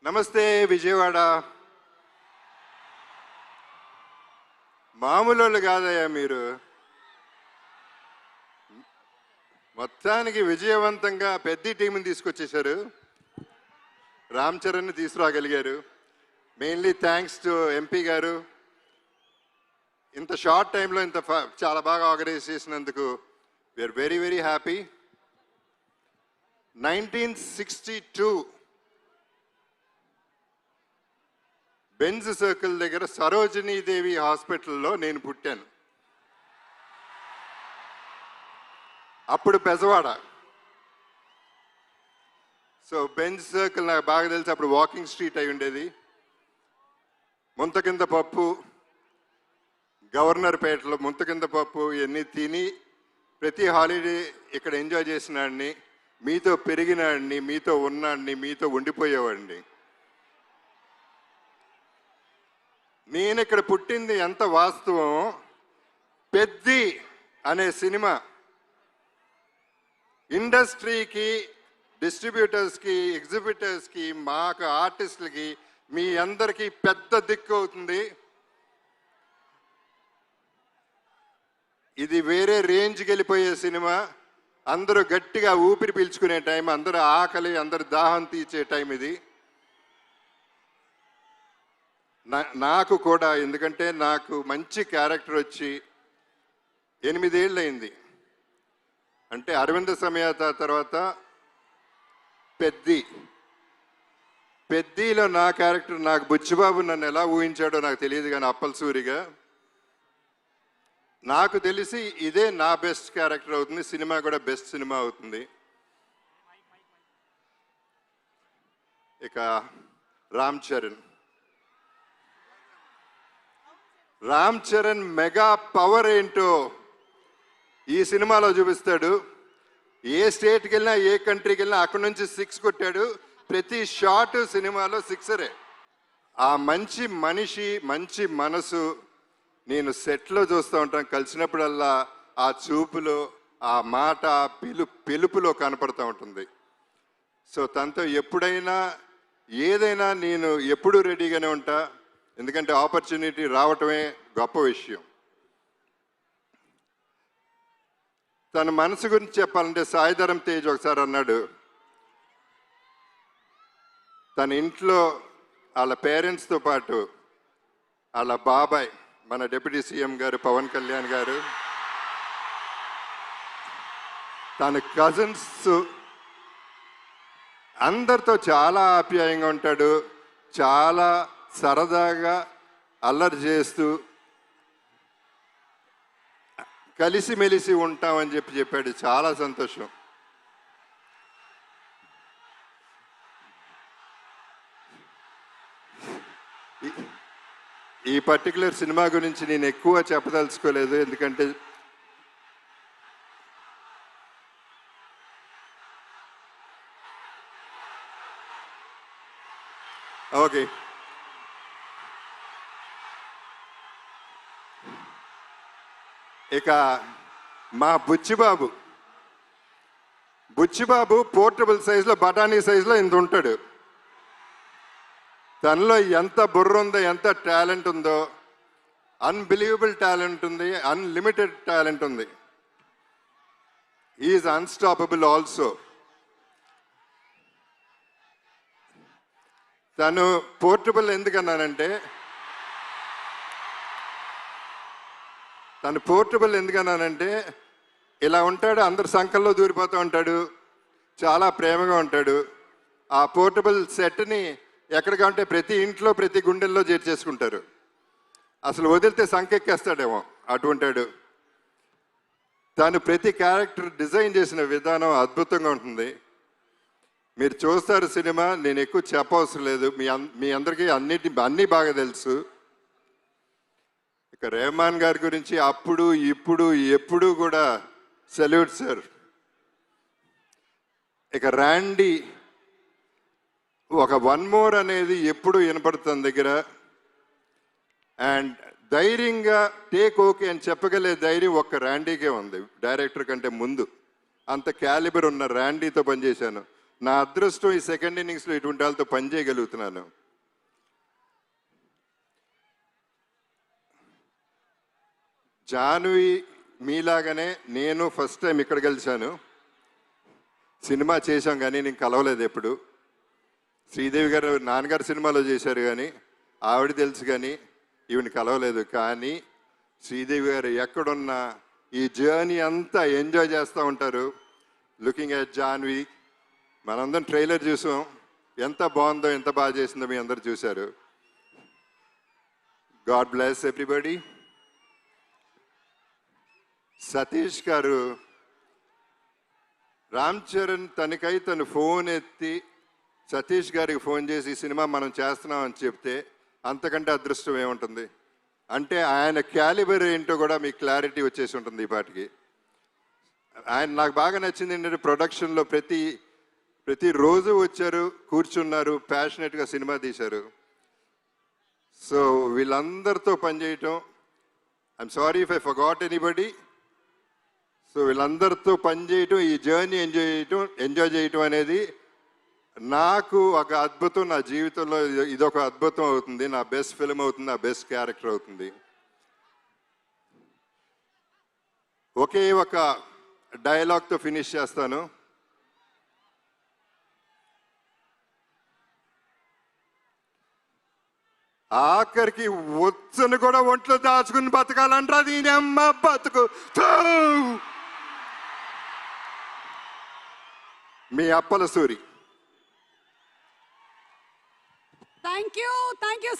నమస్తే విజయవాడ. మామూలు కాదయ్యా మీరు. మొత్తానికి విజయవంతంగా పెద్ద టీంని తీసుకొచ్చేశారు. రామ్ చరణ్ని తీసుకురాగలిగారు. మెయిన్లీ థ్యాంక్స్ టు ఎంపీ గారు. ఇంత షార్ట్ టైంలో చాలా బాగా ఆర్గనైజ్ చేసినందుకు we are very very happy. 1962 Benz circle దగ్గర సరోజినీదేవి హాస్పిటల్లో నేను పుట్టాను. అప్పుడు బెజవాడ. సో బెంజ్ సర్కిల్ నాకు బాగా తెలిసి అప్పుడు వాకింగ్ స్ట్రీట్ అయి ఉండేది. ముంతకింద పప్పు, గవర్నర్ పేటలో ముంతకింద పప్పు ఇవన్నీ తిని ప్రతి హాలిడే ఇక్కడ ఎంజాయ్ చేసినాడిని, మీతో పెరిగినాడిని, మీతో ఉన్నాడిని, మీతో ఉండిపోయేవాడిని. నేను ఇక్కడ పుట్టింది ఎంత వాస్తవం. పెద్ది అనే సినిమా ఇండస్ట్రీకి, డిస్ట్రిబ్యూటర్స్కి, ఎగ్జిబిటర్స్కి, మాకు ఆర్టిస్టులకి, మీ అందరికీ పెద్ద దిక్కు అవుతుంది. ఇది వేరే రేంజ్కి వెళ్ళిపోయే సినిమా. అందరూ గట్టిగా ఊపిరి పీల్చుకునే టైం, అందరూ ఆకలి, అందరు దాహం తీర్చే టైం ఇది. నాకు కూడా, ఎందుకంటే నాకు మంచి క్యారెక్టర్ వచ్చి 8 ఏళ్ళు అయింది. అంటే అరవింద సమేత తర్వాత పెద్దిలో నా క్యారెక్టర్, నాకు బుచ్చిబాబు నన్ను ఎలా ఊహించాడో నాకు తెలియదు, కానీ అప్పల్ సూరిగా నాకు తెలిసి ఇదే నా బెస్ట్ క్యారెక్టర్ అవుతుంది. సినిమా కూడా బెస్ట్ సినిమా అవుతుంది. ఇక రామ్ చరణ్ మెగా పవర్ ఏంటో ఈ సినిమాలో చూపిస్తాడు. ఏ స్టేట్కి వెళ్ళినా, ఏ కంట్రీకి వెళ్ళినా అక్కడి నుంచి 6 కొట్టాడు. ప్రతి షాట్ సినిమాలో 6రే. ఆ మంచి మనిషి, మంచి మనసు నేను సెట్లో చూస్తూ ఉంటాను. కలిసినప్పుడల్లా ఆ చూపులో, ఆ మాట, పిలుపులో కనపడుతూ ఉంటుంది. సో తనతో ఎప్పుడైనా ఏదైనా నేను ఎప్పుడూ రెడీగానే ఉంటా. ఎందుకంటే ఆపర్చునిటీ రావటమే గొప్ప విషయం. తన మనసు గురించి చెప్పాలంటే సాయిధరం తేజ్ ఒకసారి అన్నాడు, తన ఇంట్లో వాళ్ళ పేరెంట్స్తో పాటు వాళ్ళ బాబాయ్, మన డిప్యూటీ సీఎం గారు పవన్ కళ్యాణ్ గారు, తన కజిన్స్ అందరితో చాలా ఆప్యాయంగా ఉంటాడు. చాలా సరదాగా అల్లరి చేస్తూ కలిసిమెలిసి ఉంటామని చెప్పాడు. చాలా సంతోషం. ఈ పర్టికులర్ సినిమా గురించి నేను ఎక్కువ చెప్పదలుచుకోలేదు, ఎందుకంటే ఓకే. ఇక మా బుచ్చిబాబు పోర్టబుల్ సైజులో, బఠానీ సైజులో ఇంత ఉంటాడు. తనలో ఎంత బుర్ర ఉందో, ఎంత టాలెంట్ ఉందో, అన్బిలీవబుల్ టాలెంట్ ఉంది, అన్లిమిటెడ్ టాలెంట్ ఉంది. Is unstoppable also. తను పోర్టబుల్ ఎందుకన్నానంటే, ఇలా ఉంటాడు, అందరు సంకల్లో దూరిపోతూ ఉంటాడు, చాలా ప్రేమగా ఉంటాడు. ఆ పోర్టబుల్ సెట్ని ఎక్కడికంటే ప్రతి ఇంట్లో, ప్రతి గుండెల్లో చేర్చేసుకుంటారు. అసలు వదిలితే సంకెక్కేస్తాడేమో అటువంటాడు. తను ప్రతి క్యారెక్టర్ డిజైన్ చేసిన విధానం అద్భుతంగా ఉంటుంది. మీరు చూస్తారు సినిమా, నేను ఎక్కువ చెప్పవసరం లేదు, మీ అందరికీ అన్నీ బాగా తెలుసు. ఇక రెహమాన్ గారి గురించి అప్పుడు, ఇప్పుడు, ఎప్పుడు కూడా సెల్యూట్ సార్. ఇక ర్యాండీ ఒక 1 మోర్ అనేది ఎప్పుడు వినపడుతుంది దగ్గర. అండ్ ధైర్యంగా టేక్ ఓకే అని చెప్పగలే ధైర్యం ఒక్క ర్యాండీకే ఉంది. డైరెక్టర్ కంటే ముందు అంత క్యాలిబర్ ఉన్న ర్యాండీతో పనిచేశాను. నా అదృష్టం ఈ సెకండ్ ఇన్నింగ్స్లో ఇటువంటి వాళ్ళతో పని చేయగలుగుతున్నాను. జాన్వి మీలాగానే నేను ఫస్ట్ టైం ఇక్కడ కలిశాను. సినిమా చేశాం కానీ నేను కలవలేదు ఎప్పుడు. శ్రీదేవి గారు నాన్నగారు సినిమాలో చేశారు కానీ ఆవిడ తెలుసు కానీ ఈవిని కలవలేదు. కానీ శ్రీదేవి గారు ఎక్కడున్నా ఈ జర్నీ అంతా ఎంజాయ్ చేస్తూ ఉంటారు. లుకింగ్ ఎట్ జాన్వి, మనందరం ట్రైలర్ చూసాం, ఎంత బాగుందో ఎంత బాగా చేసిందో మీ అందరు చూశారు. God bless everybody. సతీష్ గారు, రామ్ చరణ్ తనకై తను ఫోన్ ఎత్తి సతీష్ గారికి ఫోన్ చేసి ఈ సినిమా మనం చేస్తున్నాం అని చెప్తే అంతకంటే అదృష్టం ఏముంటుంది? అంటే ఆయన క్యాలిబర్ ఏంటో కూడా మీకు క్లారిటీ వచ్చేసి ఉంటుంది ఈ పాటికి. ఆయన నాకు బాగా నచ్చింది ఏంటంటే ప్రొడక్షన్లో ప్రతిరోజు వచ్చారు, కూర్చున్నారు, ప్యాషనెట్గా సినిమా తీశారు. సో వీళ్ళందరితో పనిచేయటం, I'm sorry if I forgot anybody. So వీళ్ళందరితో పనిచేయటం, ఈ జర్నీ ఎంజాయ్ చేయటం అనేది నాకు ఒక అద్భుతం. నా జీవితంలో ఇదొక అద్భుతం అవుతుంది. నా బెస్ట్ ఫిల్మ్ అవుతుంది, నా బెస్ట్ క్యారెక్టర్ అవుతుంది. ఒకే ఒక డైలాగ్తో ఫినిష్ చేస్తాను. ఆఖరికి వచ్చను కూడా ఒంట్లో దాచుకుని బతకాలంటారా? దీని అమ్మ బతుకు. మీ Appala Suri. Thank you so